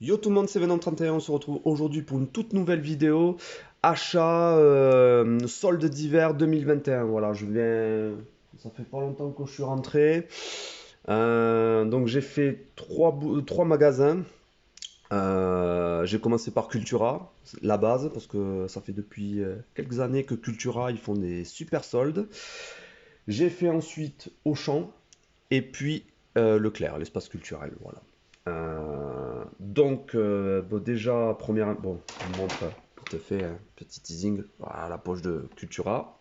Yo tout le monde, c'est Venom31, on se retrouve aujourd'hui pour une toute nouvelle vidéo. Achat solde d'hiver 2021. Voilà, je viens. Ça fait pas longtemps que je suis rentré. Donc j'ai fait trois magasins. J'ai commencé par Cultura, la base, parce que ça fait depuis quelques années que Cultura ils font des super soldes. J'ai fait ensuite Auchan et puis Leclerc, l'espace culturel. Voilà. Bon, déjà, première. Bon, je vous montre pour te faire un petit teasing à la poche de Cultura.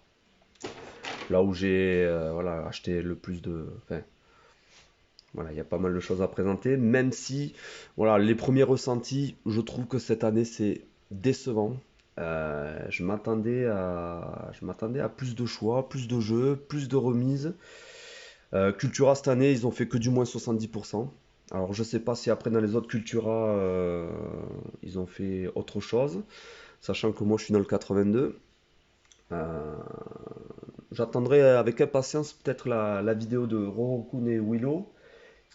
Là où j'ai voilà, acheté le plus de. Enfin, voilà, il y a pas mal de choses à présenter. Même si, voilà, les premiers ressentis, je trouve que cette année c'est décevant. Je m'attendais à plus de choix, plus de jeux, plus de remises. Cultura cette année, ils ont fait que du moins 70%. Alors je sais pas si après dans les autres Cultura, ils ont fait autre chose, sachant que moi je suis dans le 82. Euh, J'attendrai avec impatience peut-être la vidéo de Rorokun et Willow,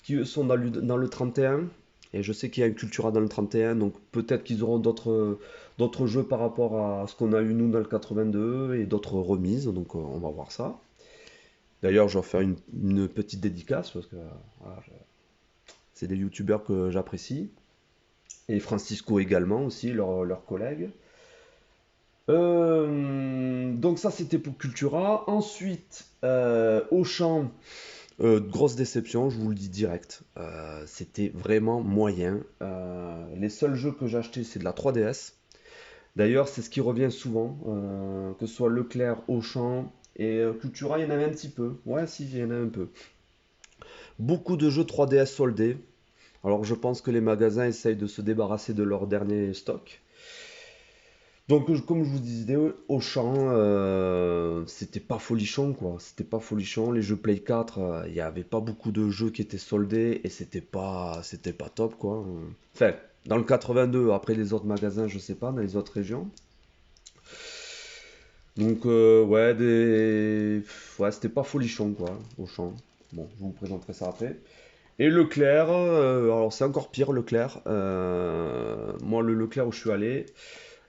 qui eux sont dans le 31. Et je sais qu'il y a une Cultura dans le 31, donc peut-être qu'ils auront d'autres jeux par rapport à ce qu'on a eu nous dans le 82 et d'autres remises, donc on va voir ça. D'ailleurs, je vais faire une petite dédicace parce que voilà, c'est des youtubeurs que j'apprécie. Et Francisco également aussi, leur collègue. Donc ça c'était pour Cultura. Ensuite, Auchan, grosse déception, je vous le dis direct. C'était vraiment moyen. Les seuls jeux que j'ai achetés c'est de la 3DS. D'ailleurs c'est ce qui revient souvent, que ce soit Leclerc, Auchan et Cultura, il y en avait un petit peu. Ouais si, il y en a un peu. Beaucoup de jeux 3DS soldés. Alors je pense que les magasins essayent de se débarrasser de leur dernier stock. Donc comme je vous disais, Auchan, c'était pas folichon quoi. C'était pas folichon. Les jeux Play 4, il n'y avait pas beaucoup de jeux qui étaient soldés et c'était pas top quoi. Enfin, dans le 82, après les autres magasins, je sais pas, dans les autres régions. Donc ouais, ouais, c'était pas folichon quoi, Auchan. Bon, je vous présenterai ça après. Et Leclerc, alors c'est encore pire Leclerc. Moi le Leclerc où je suis allé,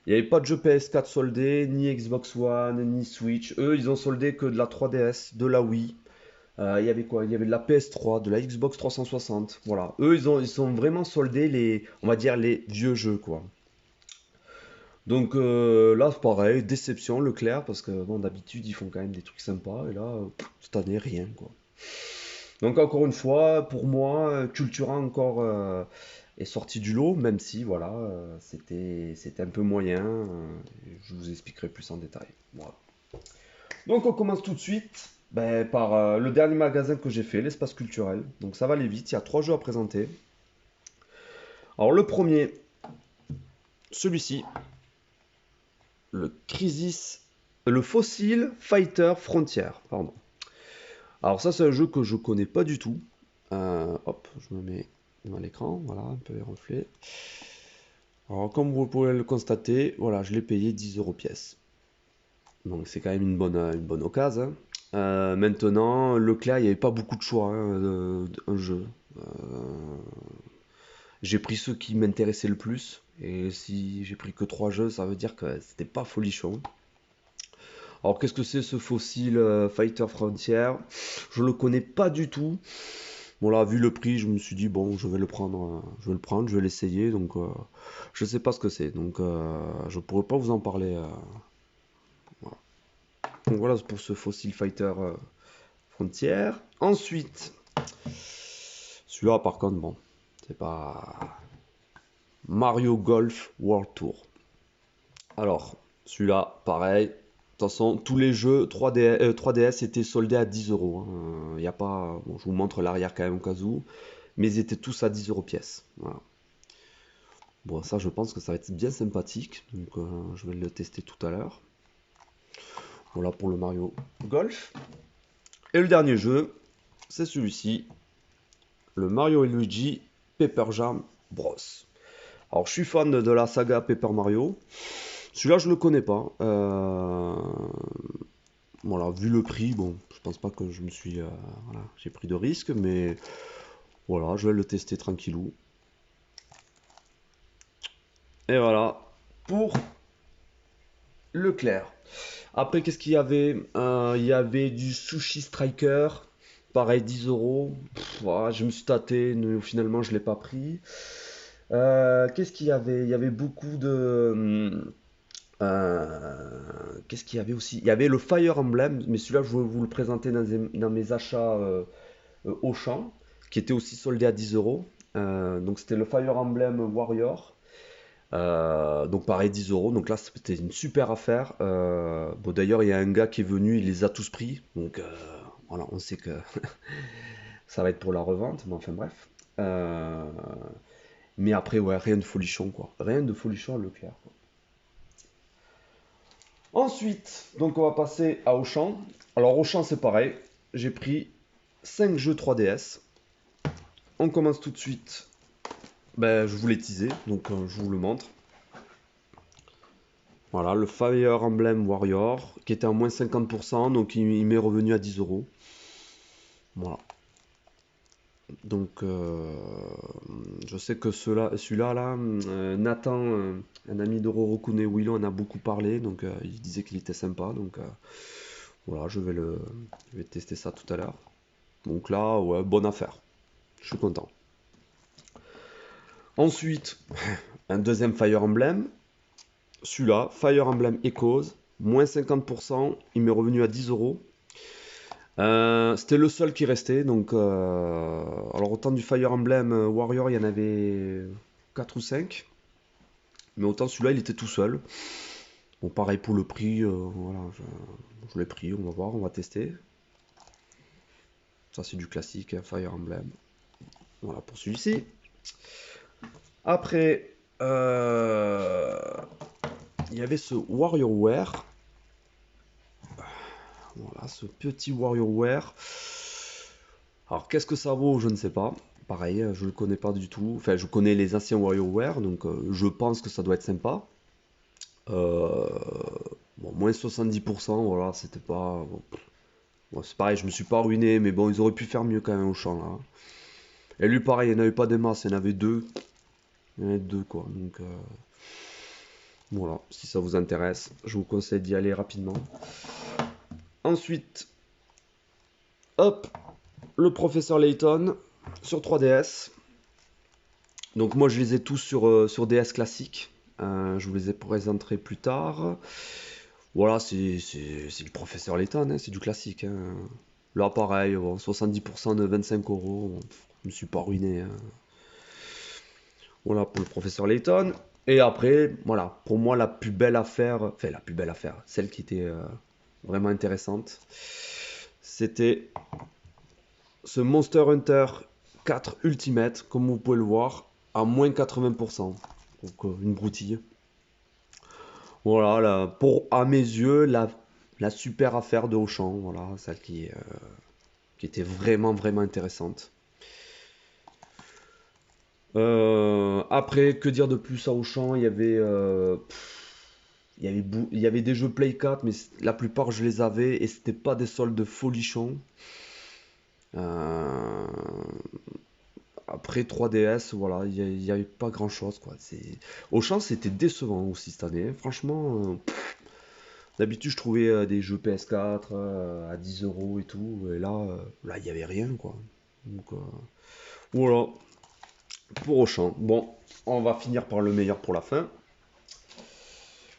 il n'y avait pas de jeu PS4 soldé, ni Xbox One, ni Switch. Eux, ils ont soldé que de la 3DS, de la Wii. Il y avait quoi? Il y avait de la PS3, de la Xbox 360. Voilà. Eux, ils sont vraiment soldés on va dire les vieux jeux, quoi. Donc là, c'est pareil, déception, Leclerc, parce que bon, d'habitude, ils font quand même des trucs sympas. Et là, cette année, rien, quoi. Donc encore une fois, pour moi, Cultura encore est sorti du lot, même si voilà, c'était un peu moyen. Je vous expliquerai plus en détail. Voilà. Donc on commence tout de suite par le dernier magasin que j'ai fait, l'espace culturel. Donc ça va aller vite, il y a trois jeux à présenter. Alors le premier, celui-ci, le Crisis, le Fossil Fighter Frontier, pardon. Alors ça c'est un jeu que je connais pas du tout. Hop, je me mets devant l'écran, voilà, un peu les reflets. Alors comme vous pouvez le constater, voilà, je l'ai payé 10 euros pièce. Donc c'est quand même une bonne occasion, hein. Maintenant, Leclerc, il n'y avait pas beaucoup de choix hein, un jeu. Euh, j'ai pris ceux qui m'intéressaient le plus. Et si j'ai pris que trois jeux, ça veut dire que c'était pas folichon. Alors qu'est-ce que c'est ce fossile Fighter Frontier? Je le connais pas du tout. Bon là, vu le prix, je me suis dit bon, je vais le prendre, je vais l'essayer. Donc je sais pas ce que c'est. Donc je pourrais pas vous en parler. Voilà. Donc voilà pour ce fossile Fighter Frontier. Ensuite, celui-là par contre, bon, c'est pas Mario Golf World Tour. Alors, celui-là, pareil. De toute façon, tous les jeux 3DS étaient soldés à 10 euros, hein. Y a pas, bon, je vous montre l'arrière quand même au cas où, mais ils étaient tous à 10 euros pièce. Voilà. Bon, ça, je pense que ça va être bien sympathique. Donc, je vais le tester tout à l'heure. Voilà pour le Mario Golf. Et le dernier jeu, c'est celui-ci, le Mario et Luigi Paper Jam Bros. Alors, je suis fan de la saga Paper Mario. Celui-là, je le connais pas. Voilà, vu le prix, bon, je pense pas que je me suis, voilà, j'ai pris de risques, mais voilà, je vais le tester tranquillou. Et voilà, pour Leclerc. Après, qu'est-ce qu'il y avait? Il y avait du Sushi Striker. Pareil, 10 euros. Voilà, je me suis tâté, mais finalement, je ne l'ai pas pris. Qu'est-ce qu'il y avait? Il y avait beaucoup de. Qu'est-ce qu'il y avait aussi? Il y avait le Fire Emblem, mais celui-là, je vais vous le présenter dans mes achats Auchan, qui était aussi soldé à 10 euros. Donc, c'était le Fire Emblem Warrior. Donc pareil 10 euros, donc là c'était une super affaire. Bon d'ailleurs il y a un gars qui est venu, il les a tous pris, donc voilà on sait que ça va être pour la revente, mais enfin bref. Euh, mais après ouais rien de folichon quoi, rien de folichon à Leclerc, quoi. Ensuite donc on va passer à Auchan. Alors Auchan c'est pareil, j'ai pris 5 jeux 3DS. On commence tout de suite, ben, je vous l'ai teasé, donc je vous le montre. Voilà, le Fire Emblem Warrior, qui était à moins 50%, donc il m'est revenu à 10 euros. Voilà. Donc, je sais que celui-là, là, Nathan, un ami de Rorokune Willow, en a beaucoup parlé, donc il disait qu'il était sympa, donc voilà, je vais tester ça tout à l'heure. Donc là, ouais, bonne affaire, je suis content. Ensuite, un deuxième Fire Emblem, celui-là, Fire Emblem Echoes, moins 50%, il m'est revenu à 10 euros. C'était le seul qui restait, donc alors autant du Fire Emblem Warrior, il y en avait 4 ou 5, mais autant celui-là il était tout seul. Bon pareil pour le prix, voilà, je l'ai pris, on va voir, on va tester. Ça c'est du classique, hein, Fire Emblem. Voilà pour celui-ci. Après, il y avait ce WarioWare. Voilà, ce petit WarioWare. Alors, qu'est-ce que ça vaut? Je ne sais pas. Pareil, je le connais pas du tout. Enfin, je connais les anciens WarioWare, donc je pense que ça doit être sympa. Euh, bon, moins 70%, voilà, c'était pas. Bon, c'est pareil, je me suis pas ruiné, mais bon, ils auraient pu faire mieux quand même au champ là. Et lui, pareil, il n'y en avait pas des masses, il y en avait deux. Il y en avait deux, quoi. Donc, voilà, si ça vous intéresse, je vous conseille d'y aller rapidement. Ensuite, hop, le professeur Layton sur 3DS. Donc moi je les ai tous sur DS classique. Je vous les ai présentés plus tard. Voilà, c'est le professeur Layton, hein, c'est du classique, hein. Là pareil, bon, 70% de 25 euros. Bon, je me suis pas ruiné, hein. Voilà pour le professeur Layton. Et après, voilà, pour moi la plus belle affaire, enfin la plus belle affaire, celle qui était vraiment intéressante, c'était ce Monster Hunter 4 Ultimate, comme vous pouvez le voir, à moins 80%. Donc une broutille. Voilà, là, pour à mes yeux, la super affaire de Auchan. Voilà, celle qui était vraiment, vraiment intéressante. Après, que dire de plus à Auchan? Il y avait des jeux Play 4, mais la plupart je les avais et c'était pas des soldes folichons. Euh, Après 3DS, voilà, il y avait pas grand chose quoi. Auchan, c'était décevant aussi cette année, hein. Franchement, d'habitude je trouvais des jeux PS4 à 10 euros et tout, et là il y avait rien quoi. Donc voilà pour Auchan. Bon, on va finir par le meilleur pour la fin.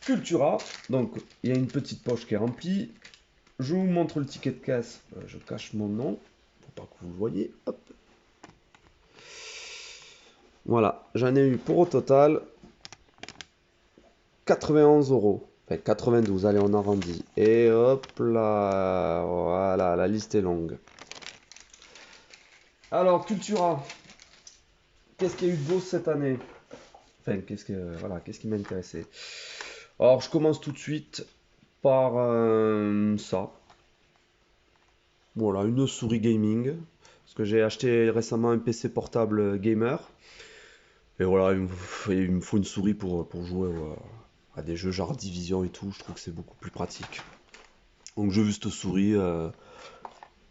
Cultura, donc il y a une petite poche qui est remplie. Je vous montre le ticket de caisse. Je cache mon nom pour pas que vous le voyez. Hop. Voilà, j'en ai eu pour au total 91 euros. Enfin, 92, allez, on arrondit. Et hop là, voilà, la liste est longue. Alors, Cultura, qu'est-ce qu'il y a eu de beau cette année? Enfin, qu'est-ce qui m'a intéressé? Alors, je commence tout de suite par ça. Voilà, une souris gaming. Parce que j'ai acheté récemment un PC portable gamer. Et voilà, il me faut une souris pour jouer à des jeux genre Division et tout. Je trouve que c'est beaucoup plus pratique. Donc, j'ai vu cette souris.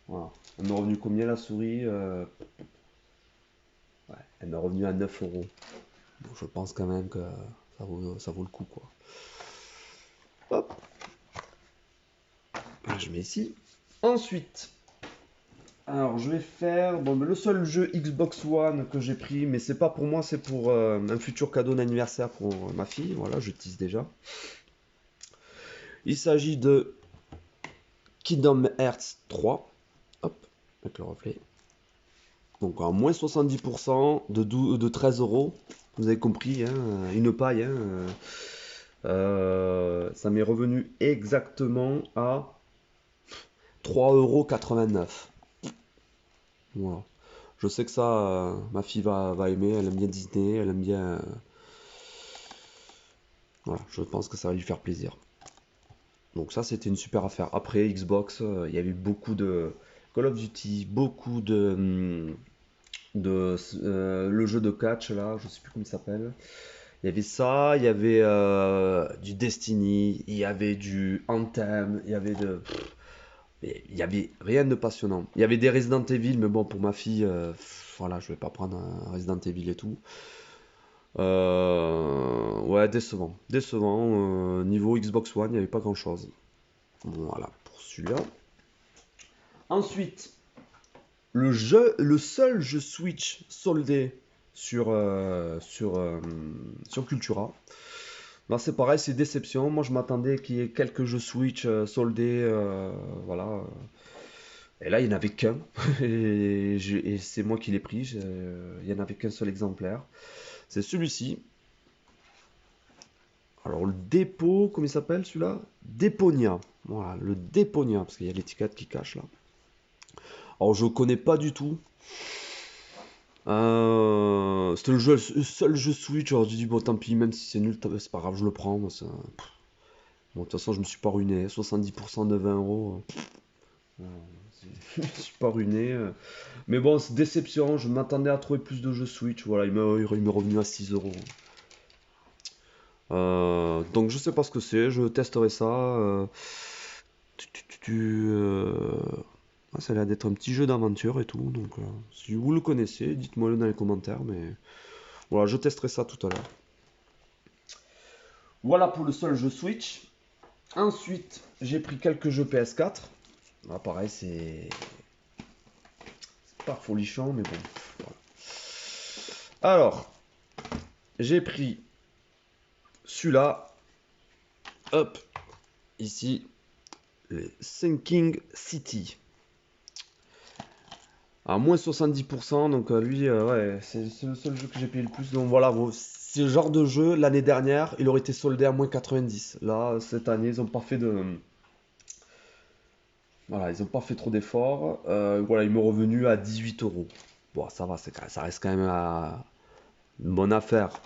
Voilà. Elle m'est revenue combien la souris? Ouais, elle m'est revenue à 9 euros. Bon, je pense quand même que Ça vaut le coup, quoi. Hop, là, je mets ici. Ensuite, alors je vais faire bon, le seul jeu Xbox One que j'ai pris, mais c'est pas pour moi, c'est pour un futur cadeau d'anniversaire pour ma fille. Voilà, je tease déjà. Il s'agit de Kingdom Hearts 3. Hop, avec le reflet. Donc à moins 70% de 13 euros. Vous avez compris, hein, une paille. Hein, ça m'est revenu exactement à 3,89 €. Voilà. Je sais que ça, ma fille va aimer. Elle aime bien Disney, elle aime bien. Voilà, je pense que ça va lui faire plaisir. Donc ça, c'était une super affaire. Après, Xbox, il y avait beaucoup de Call of Duty, beaucoup de le jeu de catch là, je sais plus comment il s'appelle. Il y avait ça, il y avait du Destiny, il y avait du Anthem, il y avait il y avait rien de passionnant. Il y avait des Resident Evil, mais bon, pour ma fille, voilà, je vais pas prendre un Resident Evil et tout. Ouais, décevant. Décevant. Niveau Xbox One, il n'y avait pas grand-chose. Voilà, pour celui-là. Ensuite, le seul jeu Switch soldé sur Cultura. Là, c'est pareil, c'est déception. Moi, je m'attendais qu'il y ait quelques jeux Switch soldés. Voilà. Et là, il n'y en avait qu'un. Et c'est moi qui l'ai pris. Il n'y en avait qu'un seul exemplaire. C'est celui-ci. Alors, le dépôt, comment il s'appelle celui-là? Déponia. Voilà, le Déponia, parce qu'il y a l'étiquette qui cache là. Alors, je connais pas du tout. C'était le seul jeu Switch. Alors, j'ai dit, bon, tant pis, même si c'est nul, c'est pas grave, je le prends. Moi, bon, de toute façon, je me suis pas ruiné. 70% de 20 euros. Je me suis pas ruiné. Mais bon, c'est déception. Je m'attendais à trouver plus de jeux Switch. Voilà, il m'est revenu à 6 euros. Donc, je sais pas ce que c'est. Je testerai ça. Ça a l'air d'être un petit jeu d'aventure et tout. Donc, si vous le connaissez, dites-moi-le dans les commentaires. Mais voilà, je testerai ça tout à l'heure. Voilà pour le seul jeu Switch. Ensuite, j'ai pris quelques jeux PS4. Là, pareil, c'est pas folichon, mais bon. Voilà. Alors, j'ai pris celui-là. Hop, ici, le Sinking City. À moins 70%, donc lui, ouais, c'est le seul jeu que j'ai payé le plus. Donc voilà, c'est le genre de jeu, l'année dernière, il aurait été soldé à moins 90. Là, cette année, ils ont pas fait de. Voilà, ils ont pas fait trop d'efforts. Voilà, il m'est revenu à 18 euros. Bon, ça va, ça reste quand même une bonne affaire.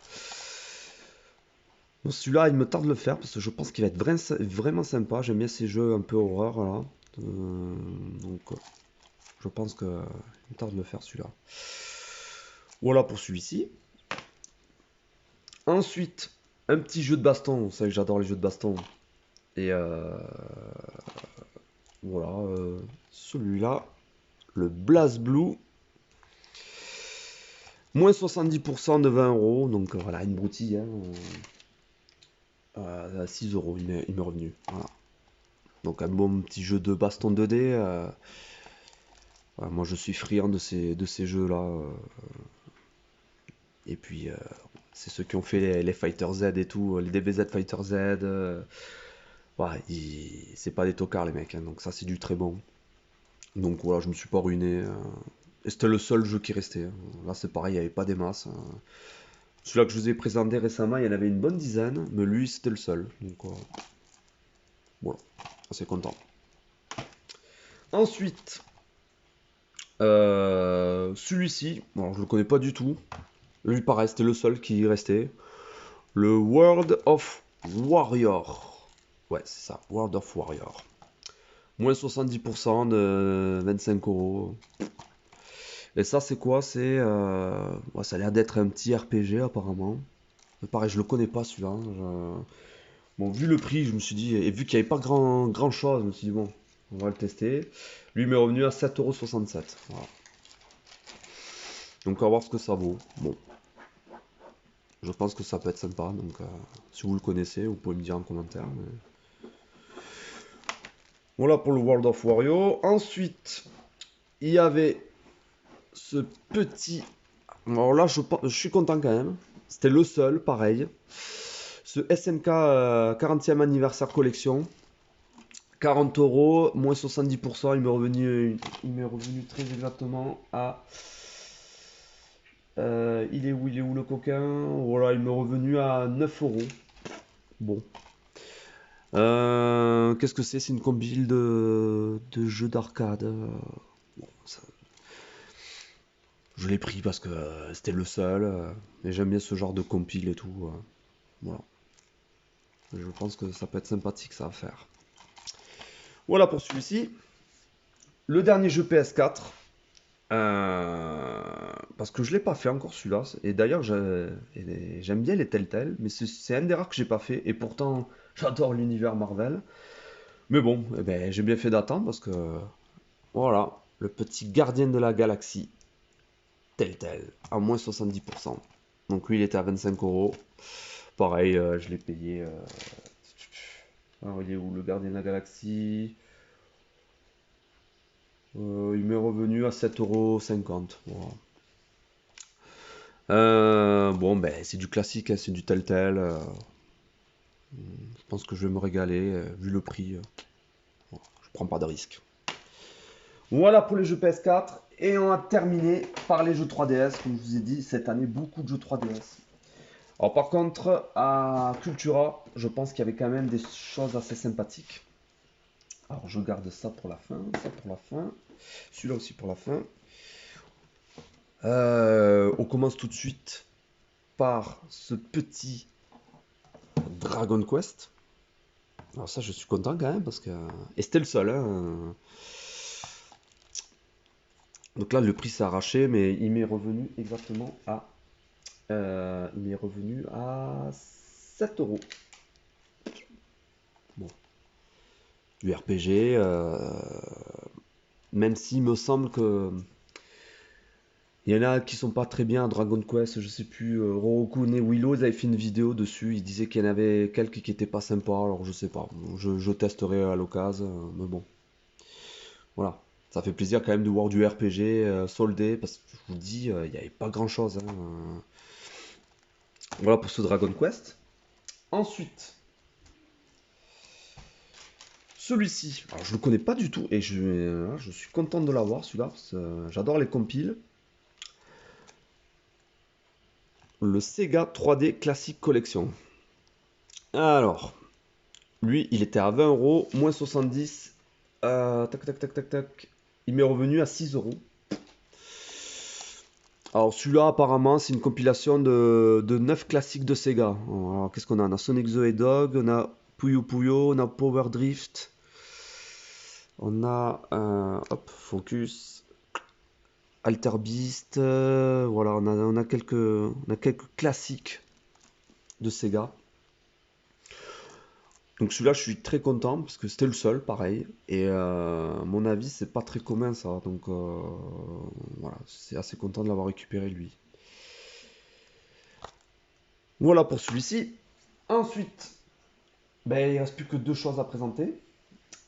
Bon, celui-là, il me tarde de le faire parce que je pense qu'il va être vraiment sympa. J'aime bien ces jeux un peu horreur, là. Donc, je pense qu'il me tarde de le faire celui-là. Voilà pour celui-ci. Ensuite, un petit jeu de baston. Vous savez que j'adore les jeux de baston. Et voilà, celui-là, le BlazBlue. Moins 70% de 20 euros. Donc voilà, une broutille. Hein, à 6 euros, il m'est revenu. Voilà. Donc un bon petit jeu de baston 2D. Voilà, moi je suis friand de ces jeux-là. Et puis c'est ceux qui ont fait les Fighter Z et tout, les DBZ Fighter Z. Ouais, c'est pas des tocards les mecs, hein, donc ça c'est du très bon. Donc voilà, je me suis pas ruiné. Et c'était le seul jeu qui restait. Hein. Là c'est pareil, il n'y avait pas des masses. Celui-là que je vous ai présenté récemment, il y en avait une bonne dizaine, mais lui c'était le seul. Donc voilà, assez content. Ensuite, celui-ci, alors je le connais pas du tout. Lui pareil, c'était le seul qui restait. Le World of Warrior. Ouais, c'est ça, World of Warrior. Moins 70% de 25 euros. Et ça, c'est quoi? Ouais, ça a l'air d'être un petit RPG apparemment. Mais pareil, je le connais pas celui-là. Bon, vu le prix, je me suis dit, et vu qu'il n'y avait pas grand chose, je me suis dit, bon, on va le tester. Lui, il m'est revenu à 7,67 €. Voilà. Donc, on va voir ce que ça vaut. Bon. Je pense que ça peut être sympa, donc si vous le connaissez, vous pouvez me dire en commentaire. Voilà pour le World of Wario. Ensuite, il y avait ce petit... Alors là, je suis content quand même. C'était le seul, pareil. Ce SNK 40e anniversaire collection. 40 euros, moins 70%. Il m'est revenu très exactement à... il est où le coquin? Voilà, il m'est revenu à 9 euros. Bon. Qu'est-ce que c'est? C'est une compile de jeux d'arcade. Bon, je l'ai pris parce que c'était le seul. Et j'aime bien ce genre de compile et tout. Voilà. Je pense que ça peut être sympathique ça à faire. Voilà pour celui-ci. Le dernier jeu PS4. Parce que je l'ai pas fait encore celui-là. Et d'ailleurs, j'aime bien les Telltale, mais c'est un des rares que j'ai pas fait. Et pourtant, j'adore l'univers Marvel. Mais bon, eh ben, j'ai bien fait d'attendre parce que voilà, le petit gardien de la galaxie, Telltale, à moins 70%. Donc lui, il était à 25 euros. Pareil, je l'ai payé. Il est où le gardien de la galaxie? Il m'est revenu à 7,50 €. Voilà. Bon, ben, c'est du classique, hein, c'est du Telltale. Je pense que je vais me régaler, vu le prix. Bon, je prends pas de risque. Voilà pour les jeux PS4. Et on a terminé par les jeux 3DS. Comme je vous ai dit, cette année, beaucoup de jeux 3DS. Alors par contre, à Cultura, je pense qu'il y avait quand même des choses assez sympathiques. Alors je garde ça pour la fin, ça pour la fin. Celui-là aussi pour la fin. On commence tout de suite par ce petit Dragon Quest. Alors ça, je suis content quand même parce que... Et c'était le seul, hein. Donc là, le prix s'est arraché, mais il m'est revenu exactement à... il m'est revenu à 7 euros. Bon, du RPG, même s'il me semble que... Il y en a qui sont pas très bien à Dragon Quest, je sais plus, Rorokun et Willow, ils avaient fait une vidéo dessus, ils disaient qu'il y en avait quelques qui étaient pas sympas, alors je sais pas, je testerai à l'occasion, mais bon, voilà. Ça fait plaisir quand même de voir du RPG soldé, parce que je vous dis, il n'y avait pas grand chose, hein. Voilà pour ce Dragon Quest. Ensuite, celui-ci, alors je le connais pas du tout, et je suis content de l'avoir celui-là, parce que j'adore les compiles. Le Sega 3D Classic Collection. Alors, lui, il était à 20 euros, moins 70. Tac, tac, tac, tac, tac. Il m'est revenu à 6 euros. Alors, celui-là, apparemment, c'est une compilation de 9 classiques de Sega. Alors, qu'est-ce qu'on a? On a Sonic the Hedgehog, on a Puyo Puyo, on a Power Drift, on a. Hop, Focus. Alter Beast. Voilà, on a quelques classiques de Sega. Donc celui-là, je suis très content parce que c'était le seul, pareil. Et à mon avis, c'est pas très commun ça. Donc voilà, c'est assez content de l'avoir récupéré lui. Voilà pour celui-ci. Ensuite, ben, il reste plus que deux choses à présenter.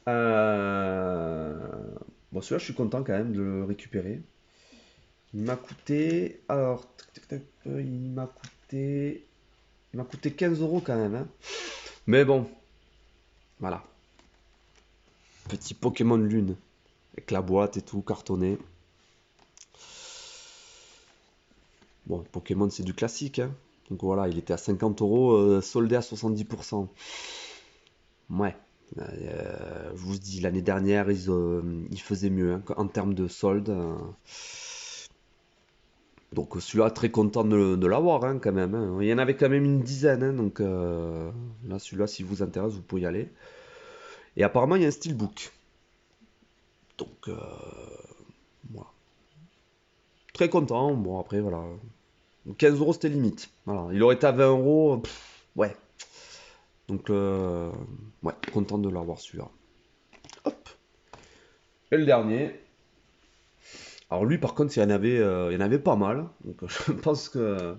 Euh, Bon, celui-là, je suis content quand même de le récupérer. Il m'a coûté. Alors, tac, tac, tac, il m'a coûté 15 euros quand même, hein. Mais bon, voilà. Petit Pokémon Lune. Avec la boîte et tout, cartonné. Bon, Pokémon, c'est du classique, hein. Donc voilà, il était à 50 euros, soldé à 70%. Ouais. Je vous dis, l'année dernière, ils faisaient mieux, hein, en termes de solde. Donc celui-là, très content de l'avoir, hein, quand même, hein. Il y en avait quand même une dizaine, hein, donc là, celui-là, si vous intéresse, vous pouvez y aller. Et apparemment, il y a un steelbook. Donc, voilà. Très content. Bon, après, voilà. 15 euros, c'était limite. Voilà. Il aurait été à 20 euros. Ouais. Donc, ouais, content de l'avoir celui-là. Hop. Et le dernier. Alors lui, par contre, il y en avait pas mal. Donc, je pense que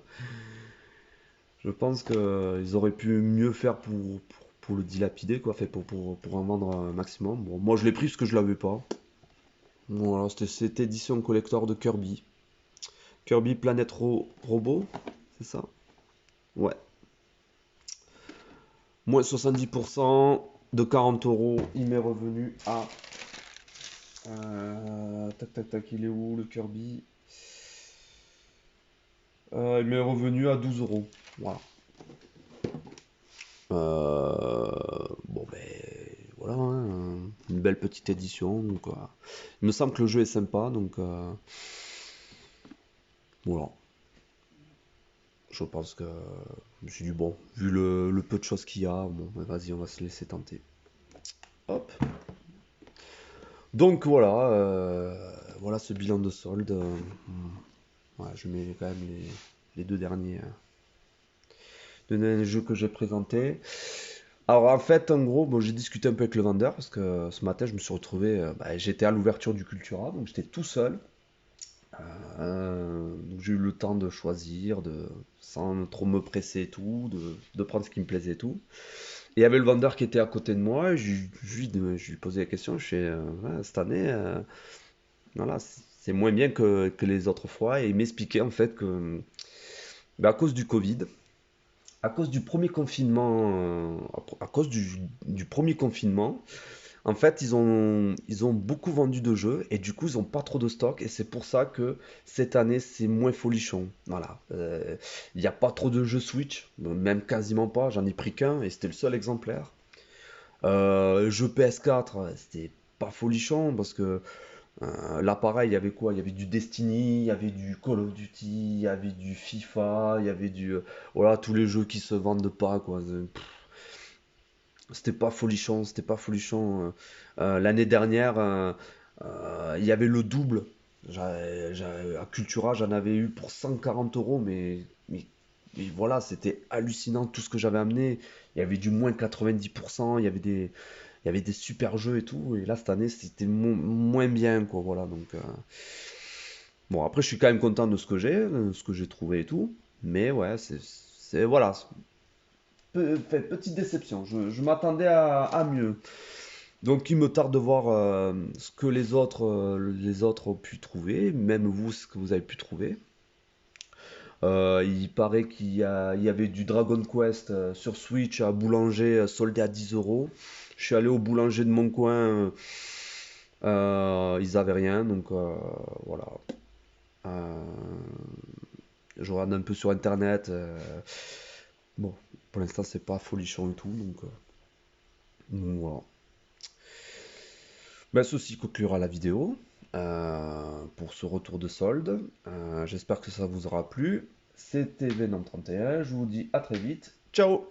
Je pense qu'ils auraient pu mieux faire pour le dilapider, quoi, fait pour en vendre un maximum. Bon, moi je l'ai pris parce que je l'avais pas. Voilà, c'était cette édition collector de Kirby. Kirby Planet Robot, c'est ça? Ouais. Moins 70% de 40 euros. Il m'est revenu à. Tac tac tac, il est où le Kirby? Il m'est revenu à 12 euros. Voilà. Bon ben voilà, hein, une belle petite édition. Donc, il me semble que le jeu est sympa, donc voilà. Je pense que je me suis dit bon, vu le peu de choses qu'il y a, bon ben, vas-y, on va se laisser tenter. Hop. Donc voilà, voilà ce bilan de solde. Ouais, je mets quand même les deux derniers jeux que j'ai présentés. Alors en fait, en gros, bon, j'ai discuté un peu avec le vendeur parce que ce matin, je me suis retrouvé, j'étais à l'ouverture du Cultura, donc j'étais tout seul. Donc j'ai eu le temps de choisir, sans trop me presser et tout, de prendre ce qui me plaisait et tout. Et il y avait le vendeur qui était à côté de moi, et je lui posais la question, je fais, ouais, cette année, voilà, c'est moins bien que les autres fois, et il m'expliquait en fait que, à cause du Covid, à cause du premier confinement, à cause du premier confinement, en fait, ils ont beaucoup vendu de jeux et du coup, ils ont pas trop de stock et c'est pour ça que cette année, c'est moins folichon. Voilà. Il n'y a pas trop de jeux Switch, même quasiment pas. J'en ai pris qu'un et c'était le seul exemplaire. Jeu PS4, c'était pas folichon parce que là, pareil, il y avait quoi? Il y avait du Destiny, il y avait du Call of Duty, il y avait du FIFA, il y avait voilà, tous les jeux qui se vendent pas, quoi. C'était pas folichon, c'était pas folichon. L'année dernière, il y avait le double. À Cultura, j'en avais eu pour 140 euros, mais voilà, c'était hallucinant tout ce que j'avais amené. Il y avait du moins 90%, il y avait des super jeux et tout. Et là, cette année, c'était moins bien, quoi. Voilà, donc. Bon, après, je suis quand même content de ce que j'ai, ce que j'ai trouvé et tout. Mais ouais, voilà. Petite déception. Je m'attendais à mieux. Donc il me tarde de voir ce que les autres ont pu trouver, même vous, ce que vous avez pu trouver. Il paraît qu'il y avait du Dragon Quest sur Switch à Boulanger soldé à 10 euros. Je suis allé au boulanger de mon coin, ils avaient rien, donc voilà. Euh, je regarde un peu sur internet. Bon, pour l'instant c'est pas folichon et tout, donc voilà. Ben, ceci conclura la vidéo pour ce retour de solde. J'espère que ça vous aura plu. C'était Venom 31. Je vous dis à très vite. Ciao!